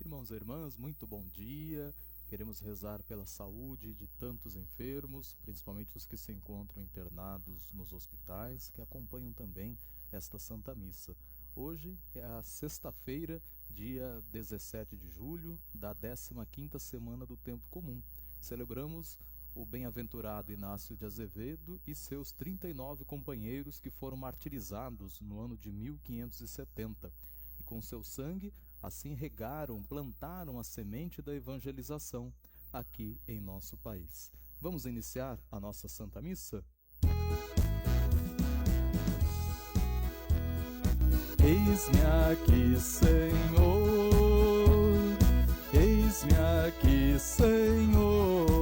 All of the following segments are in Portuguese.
Irmãos e irmãs, muito bom dia. Queremos rezar pela saúde de tantos enfermos, principalmente os que se encontram internados nos hospitais, que acompanham também esta Santa Missa. Hoje é a sexta-feira, dia 17 de julho, da 15ª semana do Tempo Comum. Celebramos o bem-aventurado Inácio de Azevedo e seus 39 companheiros que foram martirizados no ano de 1570. E com seu sangue, assim regaram, plantaram a semente da evangelização aqui em nosso país. Vamos iniciar a nossa Santa Missa? Eis-me aqui, Senhor, eis-me aqui, Senhor,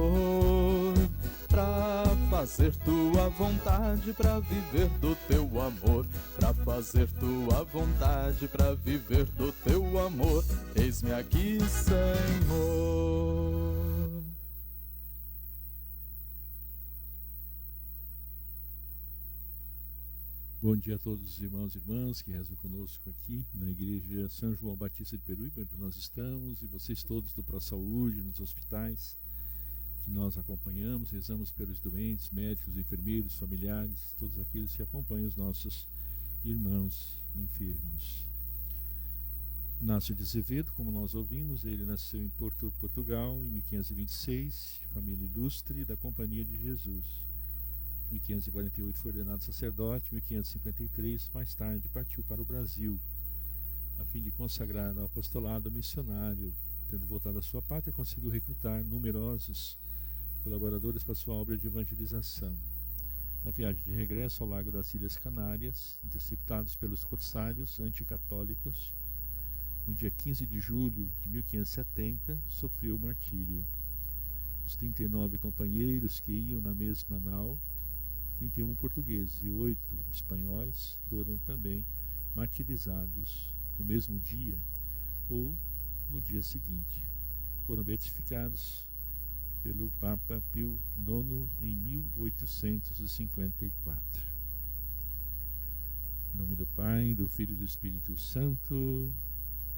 para fazer tua vontade, para viver do teu amor, para fazer tua vontade, para viver do teu amor. Eis-me aqui, Senhor. Bom dia a todos os irmãos e irmãs que rezam conosco aqui na Igreja São João Batista de Peruíbe, onde nós estamos, e vocês todos do Pro Saúde, nos hospitais que nós acompanhamos, rezamos pelos doentes, médicos, enfermeiros, familiares, todos aqueles que acompanham os nossos irmãos enfermos. Inácio de Azevedo, como nós ouvimos, ele nasceu em Portugal em 1526, família ilustre da Companhia de Jesus. Em 1548 foi ordenado sacerdote, em 1553, mais tarde, partiu para o Brasil, a fim de consagrar ao apostolado missionário. Tendo voltado à sua pátria, conseguiu recrutar numerosos colaboradores para sua obra de evangelização. Na viagem de regresso ao Lago das Ilhas Canárias, interceptados pelos corsários anticatólicos, no dia 15 de julho de 1570, sofreu o martírio. Os 39 companheiros que iam na mesma nau, 31 portugueses e 8 espanhóis, foram também martirizados no mesmo dia ou no dia seguinte. Foram beatificados pelo Papa Pio IX em 1854. Em nome do Pai, do Filho e do Espírito Santo,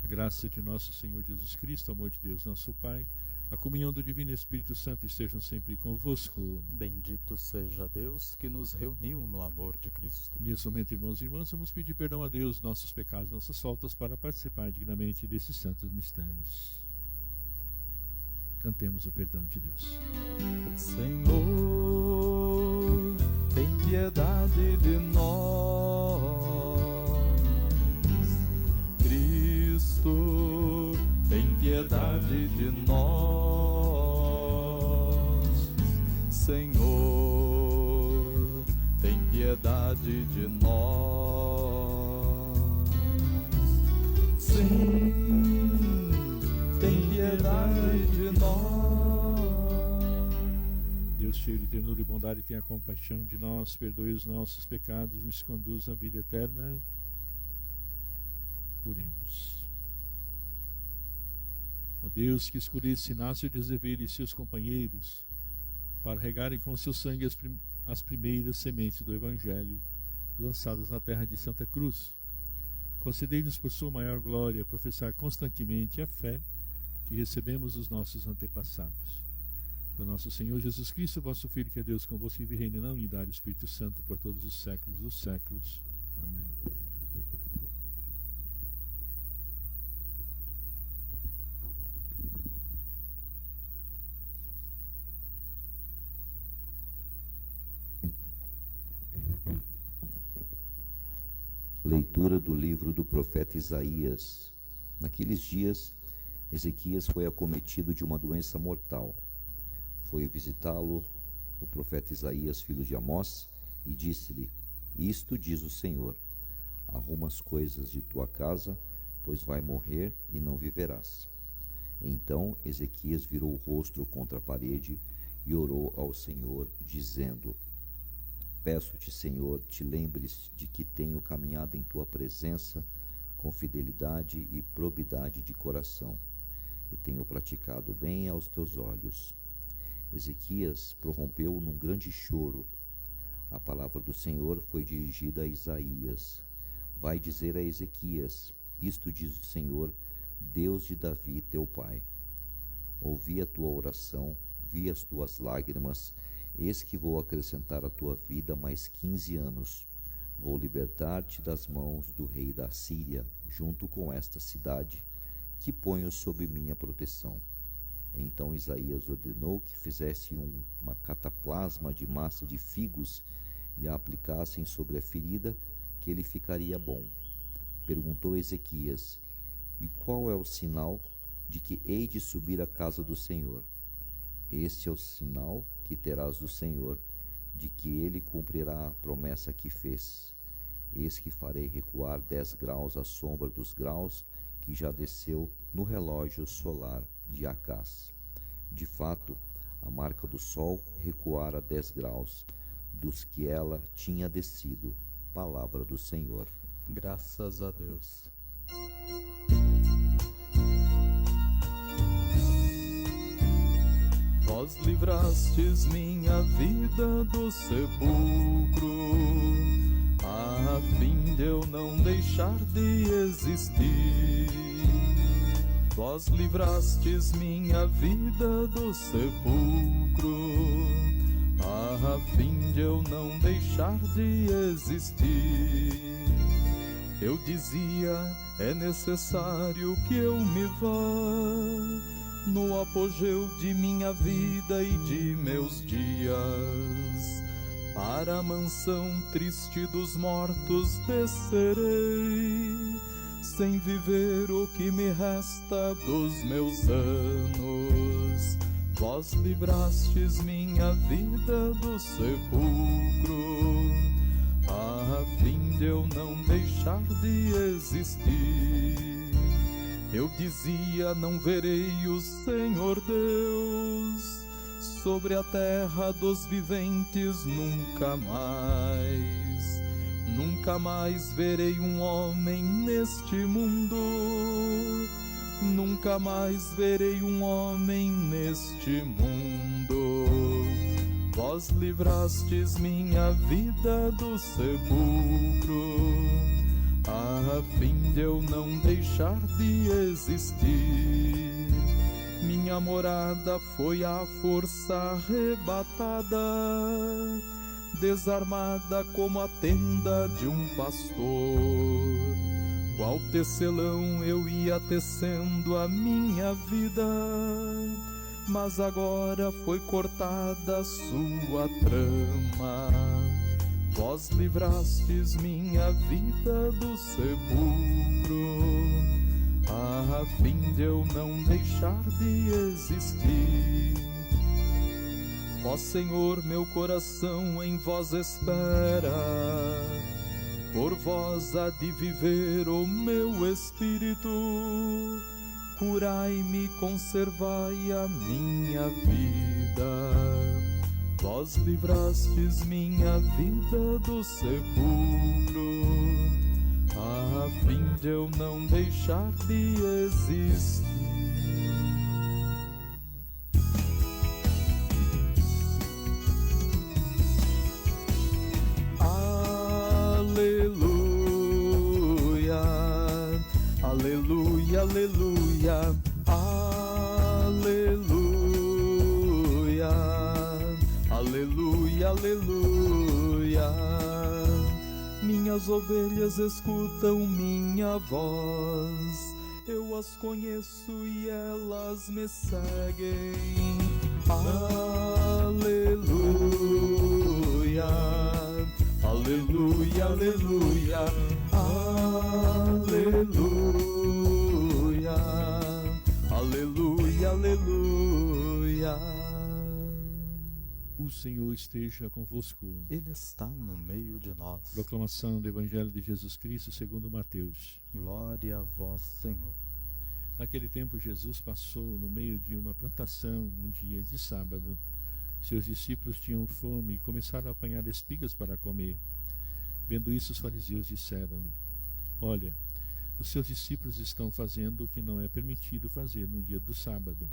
a graça de nosso Senhor Jesus Cristo, o amor de Deus, nosso Pai, a comunhão do Divino Espírito Santo estejam sempre convosco. Bendito seja Deus que nos reuniu no amor de Cristo. Nesse momento, irmãos e irmãs, vamos pedir perdão a Deus, nossos pecados, nossas faltas, para participar dignamente desses santos mistérios. Cantemos o perdão de Deus. Senhor, tem piedade de nós. Cristo, tem piedade de nós. Senhor, tem piedade de nós. Sim, tem piedade de nós. Deus, cheio de ternura e bondade, tenha compaixão de nós, perdoe os nossos pecados, nos conduza à vida eterna. Oremos. Ó Deus, que escolhesse Inácio de Azevedo e seus companheiros para regarem com seu sangue as primeiras sementes do Evangelho lançadas na terra de Santa Cruz, concedei-nos por sua maior glória professar constantemente a fé que recebemos dos nossos antepassados. Por nosso Senhor Jesus Cristo, vosso Filho, que é Deus convosco e vive e reina na unidade do Espírito Santo por todos os séculos dos séculos. Amém. Leitura do livro do profeta Isaías. Naqueles dias, Ezequias foi acometido de uma doença mortal. Foi visitá-lo o profeta Isaías, filho de Amós, e disse-lhe: Isto diz o Senhor: arruma as coisas de tua casa, pois vai morrer e não viverás. Então Ezequias virou o rosto contra a parede e orou ao Senhor, dizendo: Peço-te, Senhor, te lembres de que tenho caminhado em tua presença com fidelidade e probidade de coração, e tenho praticado bem aos teus olhos. Ezequias prorrompeu num grande choro. A palavra do Senhor foi dirigida a Isaías: Vai dizer a Ezequias: Isto diz o Senhor: Deus de Davi, teu pai. Ouvi a tua oração, vi as tuas lágrimas, eis que vou acrescentar à tua vida mais 15 anos. Vou libertar-te das mãos do rei da Síria, junto com esta cidade, que ponho sob minha proteção. Então Isaías ordenou que fizesse uma cataplasma de massa de figos e a aplicassem sobre a ferida, que ele ficaria bom. Perguntou Ezequias: e qual é o sinal de que hei de subir à casa do Senhor? Este é o sinal que terás do Senhor, de que ele cumprirá a promessa que fez. Eis que farei recuar 10 graus a sombra dos graus que já desceu no relógio solar de Acás. De fato, a marca do sol recuara 10 graus dos que ela tinha descido. Palavra do Senhor. Graças a Deus. Vós livrastes minha vida do sepulcro, a fim de eu não deixar de existir. Vós livrastes minha vida do sepulcro, a fim de eu não deixar de existir. Eu dizia, é necessário que eu me vá, no apogeu de minha vida e de meus dias, para a mansão triste dos mortos descerei, sem viver o que me resta dos meus anos. Vós livrastes minha vida do sepulcro, a fim de eu não deixar de existir. Eu dizia, não verei o Senhor Deus sobre a terra dos viventes nunca mais. Nunca mais verei um homem neste mundo, nunca mais verei um homem neste mundo. Vós livrastes minha vida do sepulcro, a fim de eu não deixar de existir. Minha morada foi à força arrebatada, desarmada como a tenda de um pastor. Qual tecelão eu ia tecendo a minha vida, mas agora foi cortada a sua trama. Vós livrastes minha vida do sepulcro, a fim de eu não deixar de existir. Ó Senhor, meu coração em vós espera, por vós há de viver o meu espírito. Curai-me, conservai a minha vida. Vós livrastes minha vida do sepulcro, a fim de eu não deixar de existir. Aleluia, aleluia, aleluia, aleluia, aleluia, aleluia. Minhas ovelhas escutam minha voz, eu as conheço e elas me seguem. Aleluia, aleluia, aleluia, aleluia, aleluia, aleluia. O Senhor esteja convosco. Ele está no meio de nós. Proclamação do Evangelho de Jesus Cristo segundo Mateus. Glória a vós, Senhor. Naquele tempo Jesus passou no meio de uma plantação um dia de sábado. Seus discípulos tinham fome e começaram a apanhar espigas para comer. Vendo isso, os fariseus disseram-lhe: Olha, os seus discípulos estão fazendo o que não é permitido fazer no dia do sábado.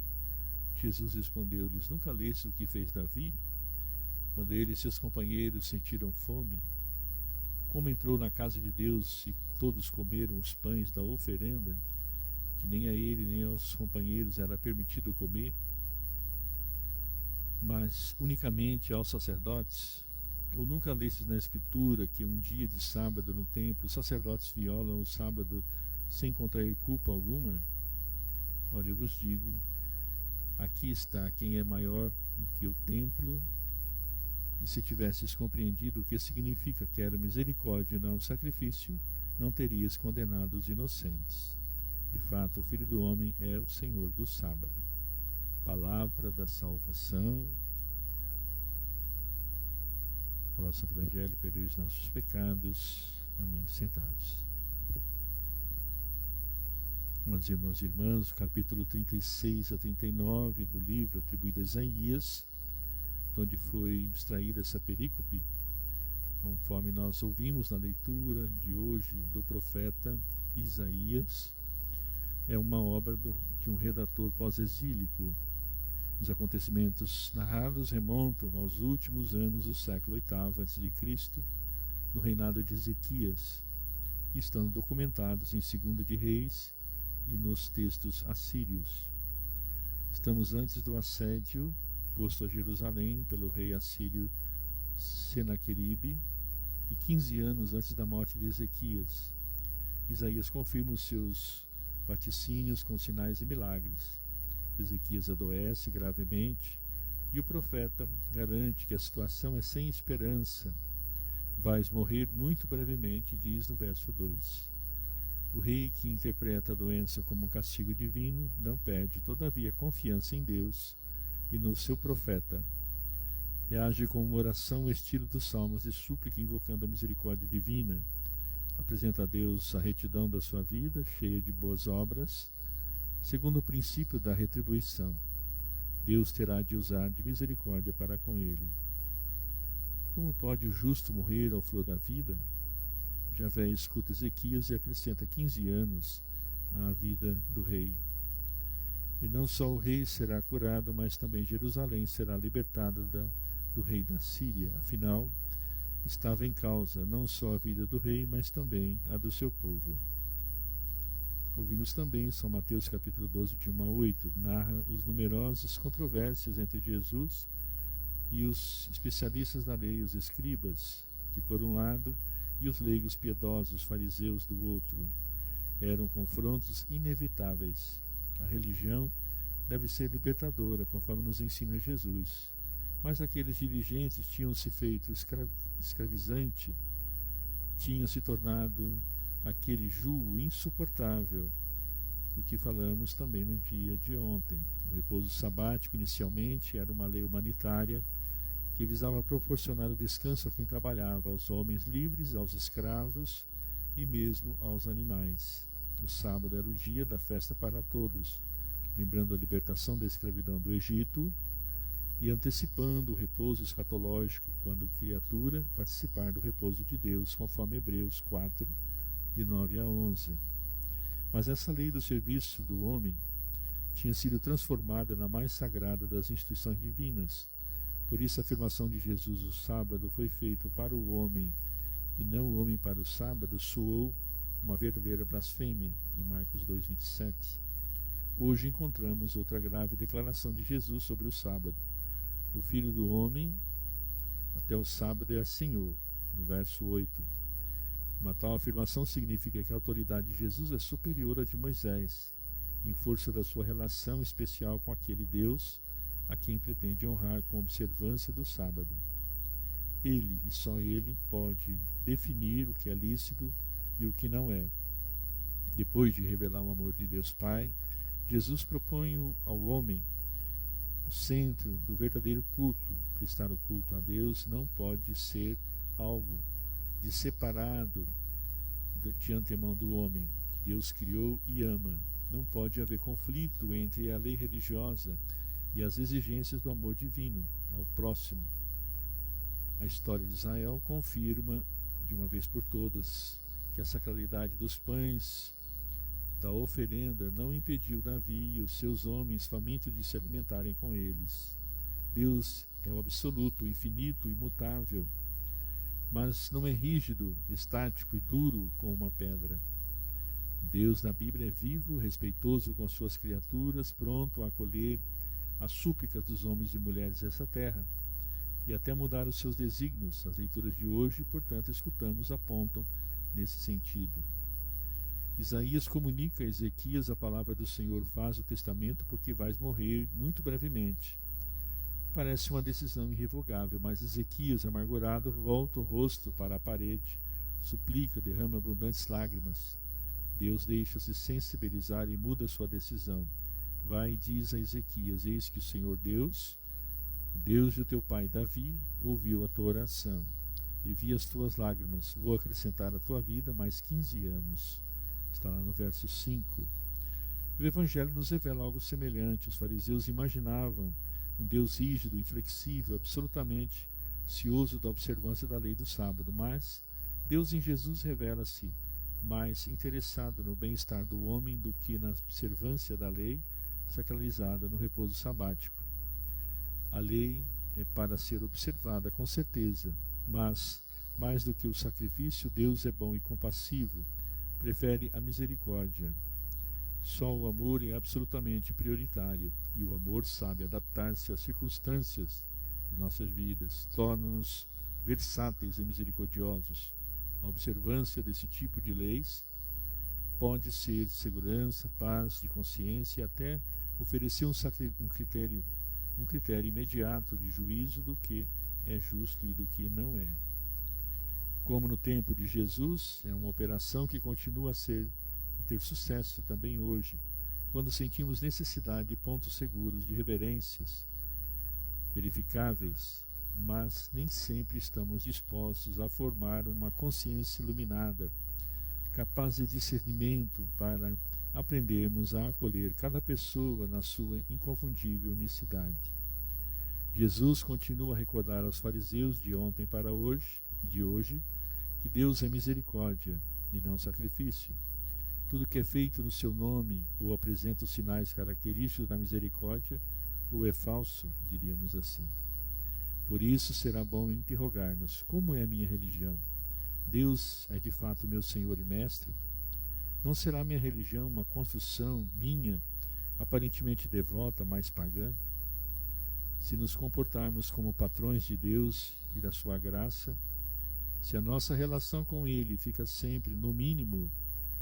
Jesus respondeu-lhes: Nunca leste o que fez Davi? Quando ele e seus companheiros sentiram fome, como entrou na casa de Deus e todos comeram os pães da oferenda, que nem a ele nem aos companheiros era permitido comer, mas unicamente aos sacerdotes? Ou nunca lestes na Escritura que um dia de sábado no templo os sacerdotes violam o sábado sem contrair culpa alguma? Ora, eu vos digo, aqui está quem é maior que o templo. E se tivesses compreendido o que significa quero misericórdia e não sacrifício, não terias condenado os inocentes. De fato, o Filho do Homem é o Senhor do sábado. Palavra da salvação. Palavra do Santo Evangelho, perdoe os nossos pecados. Amém. Sentados. Meus irmãos e irmãs, o capítulo 36 a 39 do livro atribuído a Isaías, onde foi extraída essa perícope, conforme nós ouvimos na leitura de hoje do profeta Isaías, é uma obra de um redator pós-exílico. Os acontecimentos narrados remontam aos últimos anos do século VIII a.C., no reinado de Ezequias, e estão documentados em 2 de Reis e nos textos assírios. Estamos antes do assédio posto a Jerusalém pelo rei assírio Senaqueribe e 15 anos antes da morte de Ezequias. Isaías confirma os seus vaticínios com sinais e milagres. Ezequias adoece gravemente e o profeta garante que a situação é sem esperança. Vais morrer muito brevemente, diz no verso 2. O rei, que interpreta a doença como um castigo divino, não perde, todavia, confiança em Deus e no seu profeta. Reage com uma oração ao estilo dos salmos de súplica, invocando a misericórdia divina. Apresenta a Deus a retidão da sua vida, cheia de boas obras, segundo o princípio da retribuição. Deus terá de usar de misericórdia para com ele. Como pode o justo morrer ao flor da vida? Javé escuta Ezequias e acrescenta 15 anos à vida do rei. E não só o rei será curado, mas também Jerusalém será libertada do rei da Síria. Afinal, estava em causa não só a vida do rei, mas também a do seu povo. Ouvimos também São Mateus capítulo 12, de 1 a 8, narra os numerosas controvérsias entre Jesus e os especialistas da lei, os escribas, que por um lado, e os leigos piedosos, os fariseus do outro. Eram confrontos inevitáveis. A religião deve ser libertadora, conforme nos ensina Jesus. Mas aqueles dirigentes tinham se feito escravizante, tinham se tornado aquele jugo insuportável, o que falamos também no dia de ontem. O repouso sabático, inicialmente, era uma lei humanitária que visava proporcionar o descanso a quem trabalhava, aos homens livres, aos escravos e mesmo aos animais. O sábado era o dia da festa para todos, lembrando a libertação da escravidão do Egito e antecipando o repouso escatológico, quando criatura participar do repouso de Deus, conforme Hebreus 4, de 9 a 11. Mas essa lei do serviço do homem tinha sido transformada na mais sagrada das instituições divinas. Por isso a afirmação de Jesus, o sábado foi feito para o homem e não o homem para o sábado, soou uma verdadeira blasfêmia, em Marcos 2,27. Hoje encontramos outra grave declaração de Jesus sobre o sábado. O Filho do Homem, até o sábado, é Senhor, no verso 8. Uma tal afirmação significa que a autoridade de Jesus é superior à de Moisés, em força da sua relação especial com aquele Deus a quem pretende honrar com a observância do sábado. Ele, e só ele, pode definir o que é lícito e o que não é. Depois de revelar o amor de Deus Pai, Jesus propõe ao homem o centro do verdadeiro culto. Prestar o culto a Deus não pode ser algo de separado de antemão do homem, que Deus criou e ama. Não pode haver conflito entre a lei religiosa e as exigências do amor divino ao próximo. A história de Israel confirma, de uma vez por todas, que a sacralidade dos pães da oferenda não impediu Davi e os seus homens famintos de se alimentarem com eles. Deus é o absoluto, o infinito, o imutável, mas não é rígido, estático e duro como uma pedra. Deus na Bíblia é vivo, respeitoso com suas criaturas, pronto a acolher as súplicas dos homens e mulheres dessa terra e até mudar os seus desígnios. As leituras de hoje, portanto, escutamos, apontam nesse sentido. Isaías comunica a Ezequias a palavra do Senhor: faz o testamento porque vais morrer muito brevemente. Parece uma decisão irrevogável, mas Ezequias, amargurado, volta o rosto para a parede, suplica, derrama abundantes lágrimas. Deus deixa-se sensibilizar e muda sua decisão. Vai e diz a Ezequias: eis que o Senhor Deus, o Deus de teu pai Davi, ouviu a tua oração e vi as tuas lágrimas. Vou acrescentar à tua vida mais 15 anos. Está lá no verso 5. O Evangelho nos revela algo semelhante. Os fariseus imaginavam um Deus rígido, inflexível, absolutamente cioso da observância da lei do sábado, mas Deus em Jesus revela-se mais interessado no bem-estar do homem do que na observância da lei sacralizada no repouso sabático. A lei é para ser observada, com certeza, mas, mais do que o sacrifício, Deus é bom e compassivo, prefere a misericórdia. Só o amor é absolutamente prioritário, e o amor sabe adaptar-se às circunstâncias de nossas vidas, torna-nos versáteis e misericordiosos. A observância desse tipo de leis pode ser segurança, paz de consciência e até oferecer um critério imediato de juízo do que é justo e do que não é. Como no tempo de Jesus, é uma operação que continua a ter sucesso também hoje, quando sentimos necessidade de pontos seguros, de reverências verificáveis, mas nem sempre estamos dispostos a formar uma consciência iluminada, capaz de discernimento para aprendermos a acolher cada pessoa na sua inconfundível unicidade. Jesus continua a recordar aos fariseus de ontem para hoje e de hoje que Deus é misericórdia e não sacrifício. Tudo que é feito no seu nome ou apresenta os sinais característicos da misericórdia ou é falso, diríamos assim. Por isso será bom interrogar-nos: como é a minha religião? Deus é de fato meu Senhor e Mestre? Não será minha religião uma construção minha, aparentemente devota, mas pagã? Se nos comportarmos como patrões de Deus e da sua graça, se a nossa relação com Ele fica sempre, no mínimo,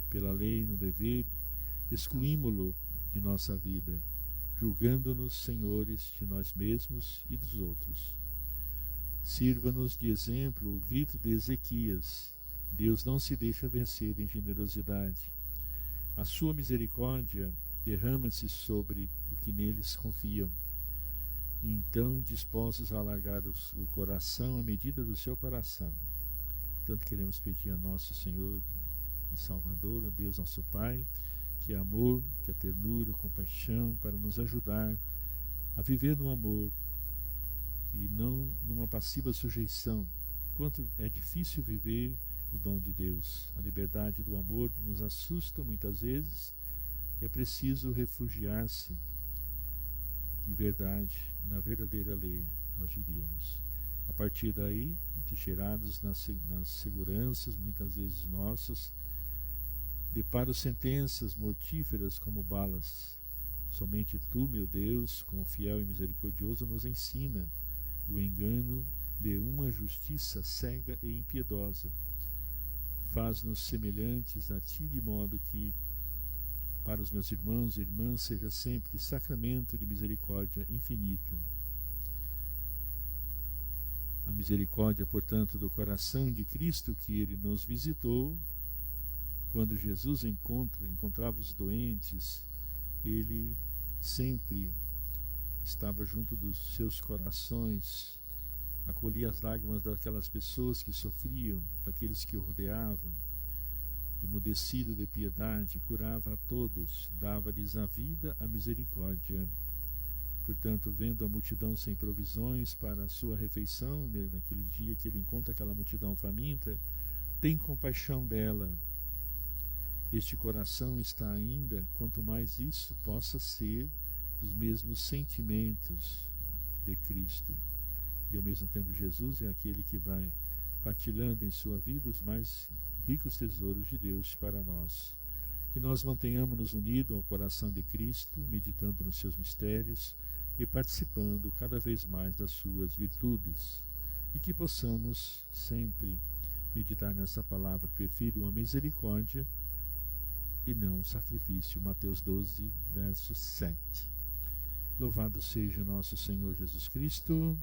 pela lei, no dever, excluímo-lo de nossa vida, julgando-nos senhores de nós mesmos e dos outros. Sirva-nos de exemplo o grito de Ezequias: Deus não se deixa vencer em generosidade. A sua misericórdia derrama-se sobre o que neles confiam. E então, dispostos a alargar o coração à medida do seu coração. Portanto, queremos pedir a nosso Senhor e Salvador, a Deus nosso Pai, que é amor, que é ternura, compaixão, para nos ajudar a viver no amor e não numa passiva sujeição. Quanto é difícil viver o dom de Deus. A liberdade do amor nos assusta muitas vezes e é preciso refugiar-se de verdade na verdadeira lei, nós diríamos. A partir daí, entrincheirados nas seguranças, muitas vezes nossas, deparo sentenças mortíferas como balas. Somente Tu, meu Deus, como fiel e misericordioso, nos ensina o engano de uma justiça cega e impiedosa. Faz-nos semelhantes a Ti, de modo que, para os meus irmãos e irmãs, seja sempre sacramento de misericórdia infinita. A misericórdia, portanto, do coração de Cristo que Ele nos visitou, quando Jesus encontrava os doentes, Ele sempre estava junto dos seus corações, acolhia as lágrimas daquelas pessoas que sofriam, daqueles que o rodeavam, emudecido de piedade, curava a todos, dava-lhes a vida, a misericórdia. Portanto, vendo a multidão sem provisões para a sua refeição, naquele dia que ele encontra aquela multidão faminta, tem compaixão dela. Este coração está ainda, quanto mais isso possa ser, dos mesmos sentimentos de Cristo. E ao mesmo tempo Jesus é aquele que vai partilhando em sua vida os mais ricos tesouros de Deus para nós. que nós mantenhamos-nos unidos ao coração de Cristo, meditando nos seus mistérios e participando cada vez mais das suas virtudes, e que possamos sempre meditar nessa palavra, prefiro a misericórdia e não o sacrifício. Mateus 12, verso 7. Louvado seja nosso Senhor Jesus Cristo.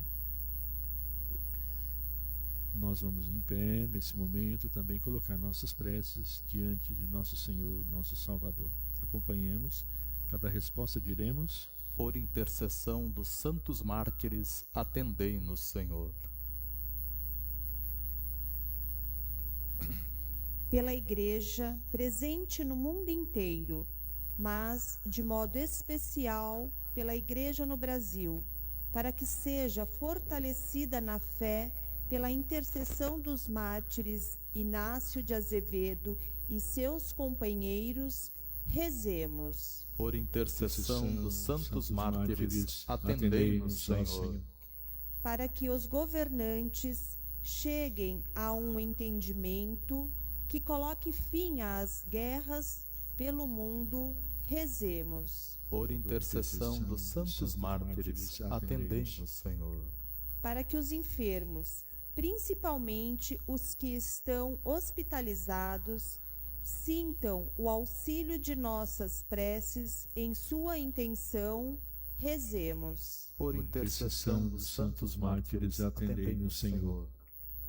Nós vamos em pé nesse momento também colocar nossas preces diante de nosso Senhor, nosso Salvador. Acompanhemos, cada resposta diremos: por intercessão dos santos mártires, atendei-nos, Senhor. Pela Igreja presente no mundo inteiro, mas de modo especial pela Igreja no Brasil, para que seja fortalecida na fé pela intercessão dos mártires Inácio de Azevedo e seus companheiros, rezemos. Por intercessão dos santos mártires, atendei-nos, Senhor. Para que os governantes cheguem a um entendimento que coloque fim às guerras pelo mundo, rezemos. Por intercessão dos santos mártires, atendei-nos, Senhor. Para que os enfermos, principalmente os que estão hospitalizados, sintam o auxílio de nossas preces em sua intenção, rezemos. Por intercessão dos santos mártires, atendei-nos, Senhor.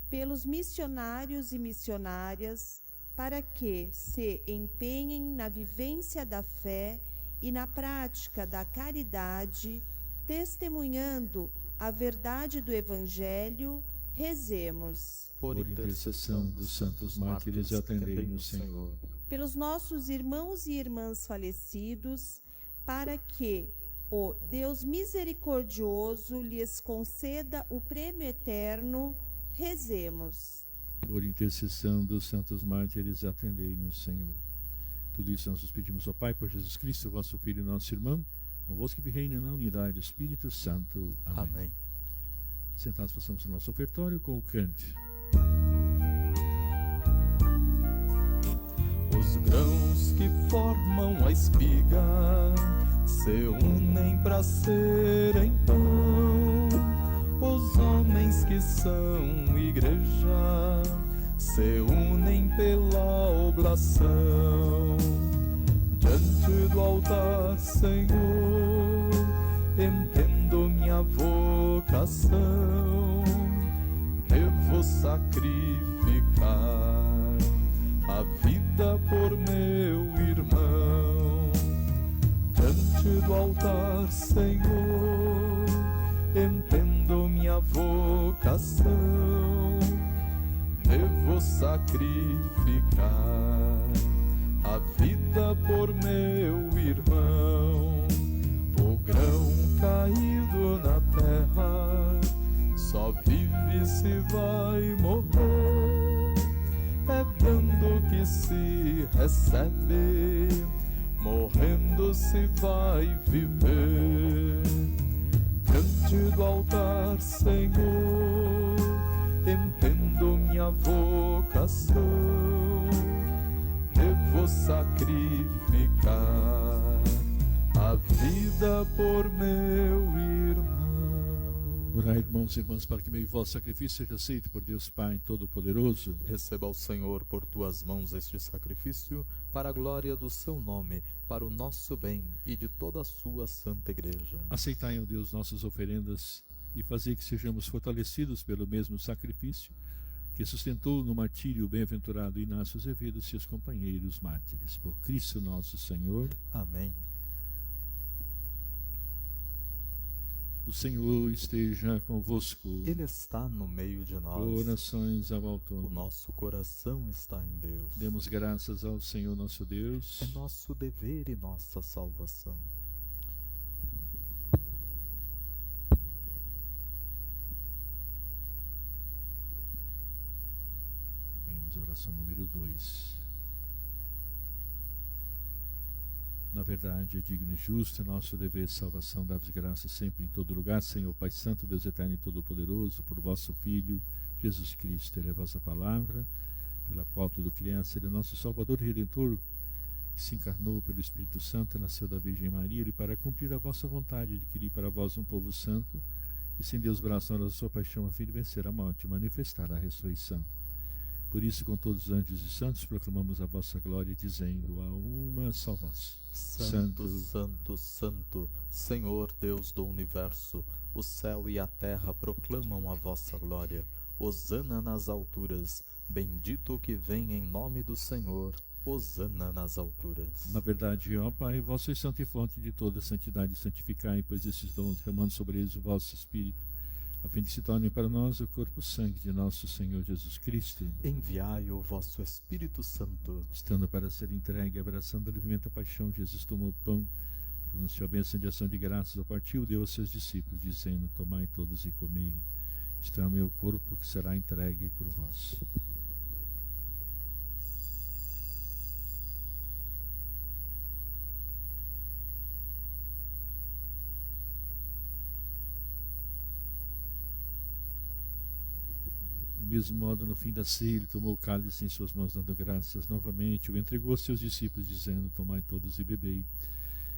Pelos missionários e missionárias, para que se empenhem na vivência da fé e na prática da caridade, testemunhando a verdade do Evangelho, rezemos. Por intercessão dos santos mártires, atendei-nos, Senhor. Pelos nossos irmãos e irmãs falecidos, para que o Deus misericordioso lhes conceda o prêmio eterno, rezemos. Por intercessão dos santos mártires, atendei-nos, Senhor. Tudo isso nós nos pedimos ao Pai, por Jesus Cristo, vosso Filho e nosso irmão, convosco que reina na unidade do Espírito Santo. Amém. Amém. Sentados, façamos o nosso ofertório com o cântico. Os grãos que formam a espiga se unem para serem pão. Os homens que são igreja se unem pela oblação. Diante do altar, Senhor, entendo minha vocação. Devo sacrificar a vida por meu irmão. Diante do altar, Senhor, entendo minha vocação. Devo sacrificar a vida por meu irmão. O grão caído na terra só vive se vai morrer. É dando que se recebe, morrendo se vai viver. Diante do altar, Senhor, entendo minha vocação. Devo sacrificar a vida por meu irmão. Orai, irmãos e irmãs, para que meu e vosso sacrifício seja aceito por Deus Pai Todo-Poderoso. Receba o Senhor por tuas mãos este sacrifício, para a glória do seu nome, para o nosso bem e de toda a sua santa igreja. Aceitai, ó Deus, nossas oferendas e fazei que sejamos fortalecidos pelo mesmo sacrifício que sustentou no martírio o bem-aventurado Inácio Azevedo e seus companheiros mártires. Por Cristo nosso Senhor. Amém. O Senhor esteja convosco. Ele está no meio de nós. Orações ao O Alto. nosso coração está em Deus. Demos graças ao Senhor nosso Deus. É nosso dever e nossa salvação. Acompanhamos a oração número 2. Na verdade, é digno e justo, é nosso dever de salvação, dar-vos graças sempre em todo lugar, Senhor, Pai Santo, Deus Eterno e Todo-Poderoso, por vosso Filho, Jesus Cristo. Ele é a vossa palavra, pela qual tudo criança, Ele é nosso Salvador e Redentor, que se encarnou pelo Espírito Santo e nasceu da Virgem Maria, e para cumprir a vossa vontade, adquirir para vós um povo santo, e estender os braços na hora da sua paixão, a fim de vencer a morte e manifestar a ressurreição. Por isso, com todos os anjos e santos, proclamamos a vossa glória, dizendo a uma só voz: Santo, Santo, Santo, Senhor Deus do Universo, o céu e a terra proclamam a vossa glória. Hosana nas alturas, bendito o que vem em nome do Senhor. Hosana nas alturas. Na verdade, ó Pai, vós sois santo e fonte de toda santidade, santificai, pois esses dons, derramando sobre eles o vosso Espírito, a fim de que se tornem para nós o corpo e sangue de nosso Senhor Jesus Cristo. Enviai o vosso Espírito Santo. Estando para ser entregue, abraçando livremente a paixão, Jesus tomou o pão, pronunciou a bênção de ação de graças, ao partiu, deu aos seus discípulos, dizendo: tomai todos e comei. Isto é o meu corpo que será entregue por vós. Do mesmo modo, no fim da ceia, ele tomou o cálice em suas mãos, dando graças novamente, o entregou aos seus discípulos, dizendo: tomai todos e bebei.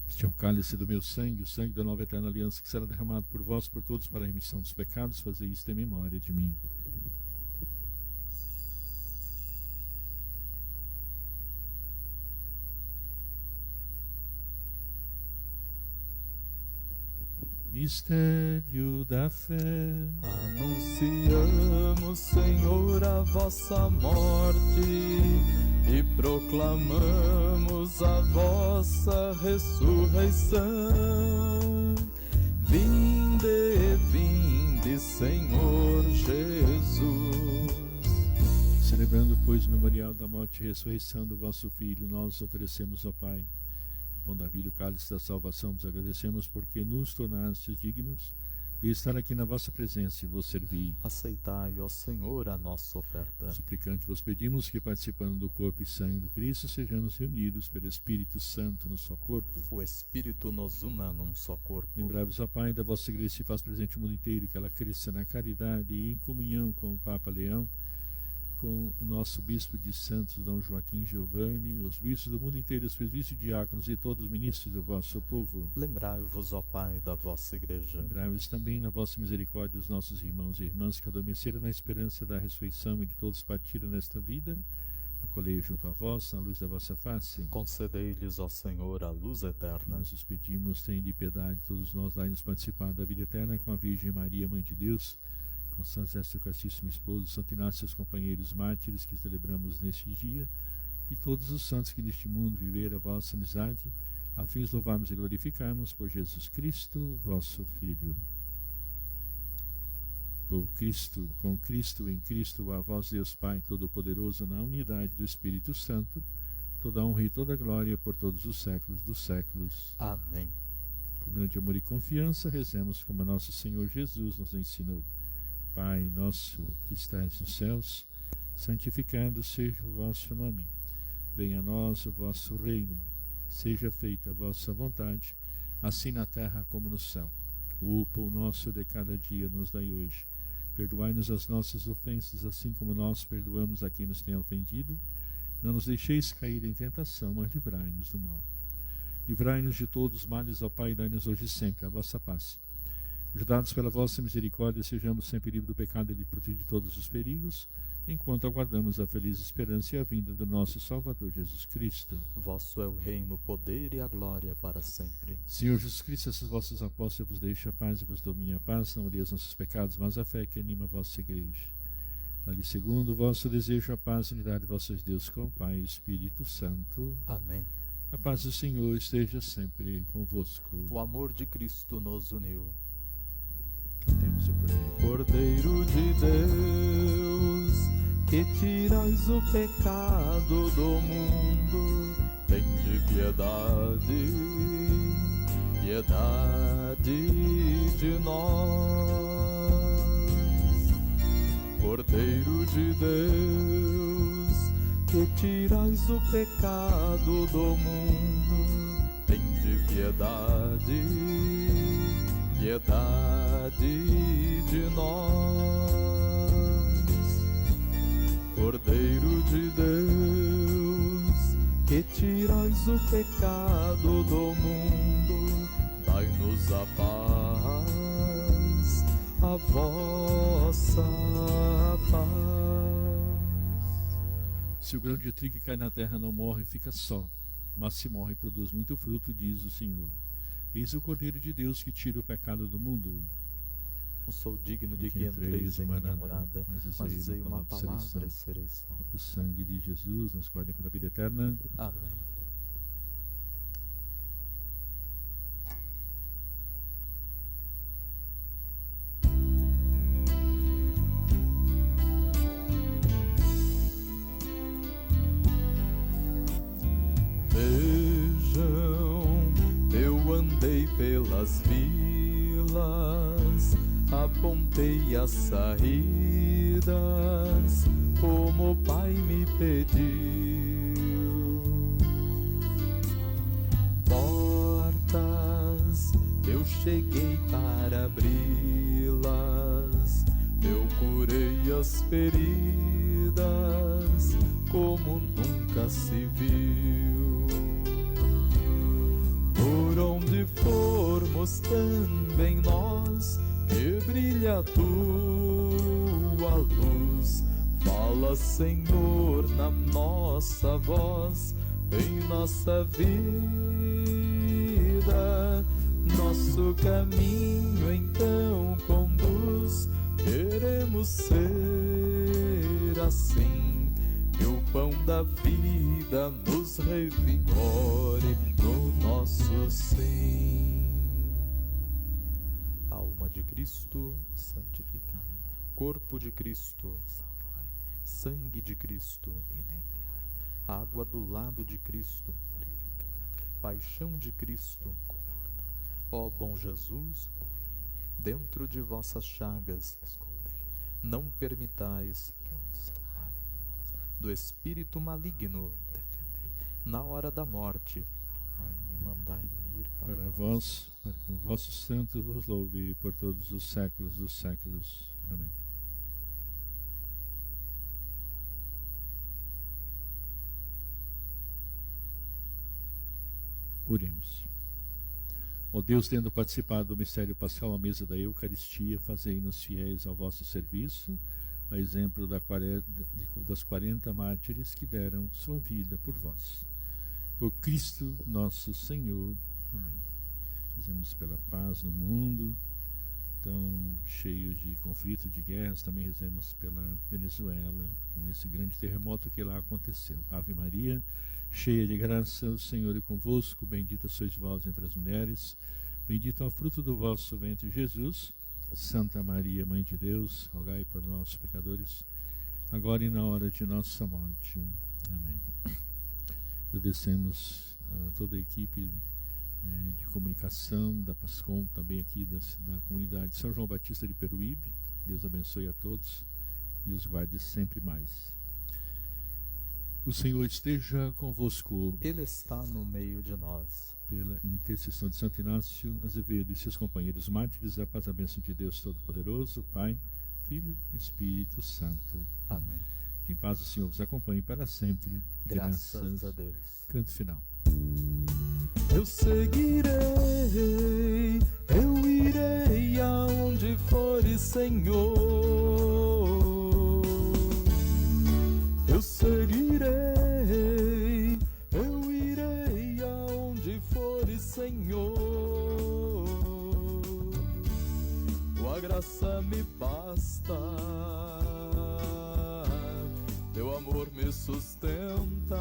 Este é o cálice do meu sangue, o sangue da nova e eterna aliança, que será derramado por vós, por todos, para a remissão dos pecados. Fazei isto em memória de mim. Mistério da fé. Anunciamos, Senhor, a vossa morte e proclamamos a vossa ressurreição. Vinde, Senhor Jesus. Celebrando, pois, o memorial da morte e ressurreição do vosso Filho, nós oferecemos ao Pai o pão da vida, o cálice da salvação. Vos agradecemos porque nos tornastes dignos de estar aqui na vossa presença e vos servir. Aceitai, ó Senhor, a nossa oferta. Suplicante vos pedimos que, participando do corpo e sangue do Cristo, sejamos reunidos pelo Espírito Santo no só corpo. O Espírito nos una num só corpo. Lembrai-vos, ó Pai, da vossa igreja, se faz presente o mundo inteiro, que ela cresça na caridade e em comunhão com o Papa Leão, com o nosso bispo de Santos, Dom Joaquim Giovanni, os bispos do mundo inteiro, os presbíteros, diáconos e todos os ministros do vosso povo. Lembrai-vos, ó Pai, da vossa igreja. Lembrai-vos também, na vossa misericórdia, os nossos irmãos e irmãs que adormeceram na esperança da ressurreição e de todos partiram nesta vida. Acolhei junto a vós, na luz da vossa face. Concedei-lhes, ó Senhor, a luz eterna. Nós os pedimos, tende piedade, todos nós, dai-nos participar da vida eterna com a Virgem Maria, Mãe de Deus, com São José, seu castíssimo esposo, Santo Inácio, seus companheiros mártires que celebramos neste dia, e todos os santos que neste mundo viveram a vossa amizade, a fim de louvarmos e glorificarmos por Jesus Cristo, vosso Filho. Por Cristo, com Cristo, em Cristo, a vós, Deus Pai Todo-Poderoso, na unidade do Espírito Santo, toda honra e toda glória por todos os séculos dos séculos. Amém. Com grande amor e confiança, rezemos como nosso Senhor Jesus nos ensinou. Pai nosso que estais nos céus, santificado seja o vosso nome. Venha a nós o vosso reino. Seja feita a vossa vontade, assim na terra como no céu. O pão nosso de cada dia nos dai hoje. Perdoai-nos as nossas ofensas, assim como nós perdoamos a quem nos tem ofendido. Não nos deixeis cair em tentação, mas livrai-nos do mal. Livrai-nos de todos os males, ó Pai, e dai-nos hoje e sempre a vossa paz. Ajudados pela vossa misericórdia, sejamos sempre livres do pecado e de todos os perigos, enquanto aguardamos a feliz esperança e a vinda do nosso Salvador Jesus Cristo. Vosso é o reino, o poder e a glória para sempre. Senhor Jesus Cristo, esses vossos apóstolos, eu vos deixo a paz e vos dou minha paz. Não olhei os nossos pecados, mas a fé que anima a vossa igreja. Dali, segundo o vosso desejo, a paz e unidade de vossos Deus com o Pai e o Espírito Santo. Amém. A paz do Senhor esteja sempre convosco. O amor de Cristo nos uniu. Temos o poder. Cordeiro de Deus, que tirais o pecado do mundo, tende piedade, piedade de nós. Cordeiro de Deus, que tirais o pecado do mundo, tende piedade, piedade de nós. Cordeiro de Deus, que tirais o pecado do mundo, dai-nos a paz, a vossa paz. Se o grão de trigo que cai na terra não morre, fica só, mas se morre, produz muito fruto, diz o Senhor. Eis o Cordeiro de Deus que tira o pecado do mundo. Não sou digno de que entreis em minha morada, mas dizei uma palavra e serei salvo. O sangue de Jesus nos guarde para a vida eterna. Amém. Vejam, eu andei pelas vilas, apontei as saídas, como o Pai me pediu. Portas, eu cheguei para abri-las, eu curei as feridas, como nunca se viu. Por onde formos também nós, que brilha a tua luz. Fala, Senhor, na nossa voz, em nossa vida. Nosso caminho então conduz, queremos ser assim, que o pão da vida nos revigore no nosso sim. Alma de Cristo, santificai. Corpo de Cristo, salvai. Sangue de Cristo, inebriai. Água do lado de Cristo, purificai. Paixão de Cristo, confortai. Ó bom Jesus, ouvi. Dentro de vossas chagas, escondei. Não permitais que eu me separe do espírito maligno, defendei. Na hora da morte, amai-me, mandai-me ir para vós, para que o vosso santo vos louve por todos os séculos dos séculos. Amém. Oremos. Ó Deus, tendo participado do mistério pascal à mesa da Eucaristia, fazei-nos fiéis ao vosso serviço, a exemplo das 40 mártires que deram sua vida por vós. Por Cristo nosso Senhor. Amém. Rezemos pela paz no mundo, tão cheio de conflitos, de guerras. Também rezemos pela Venezuela, com esse grande terremoto que lá aconteceu. Ave Maria, cheia de graça, o Senhor é convosco. Bendita sois vós entre as mulheres, bendito é o fruto do vosso ventre, Jesus. Santa Maria, Mãe de Deus, rogai por nós, pecadores, agora e na hora de nossa morte. Amém. Agradecemos a toda a equipe de comunicação da PASCOM, também aqui da comunidade de São João Batista de Peruíbe. Deus abençoe a todos e os guarde sempre mais. O Senhor esteja convosco. Ele está no meio de nós. Pela intercessão de Santo Inácio Azevedo e seus companheiros mártires, a paz e a bênção de Deus Todo-Poderoso, Pai, Filho e Espírito Santo. Amém. Que em paz o Senhor vos acompanhe para sempre. Graças a Deus. Canto final. Eu seguirei, eu irei aonde fores, Senhor. Eu seguirei, eu irei aonde fores, Senhor. Tua graça me basta, teu amor me sustenta.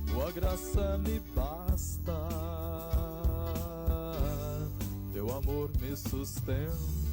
Tua graça me basta, teu amor me sustenta.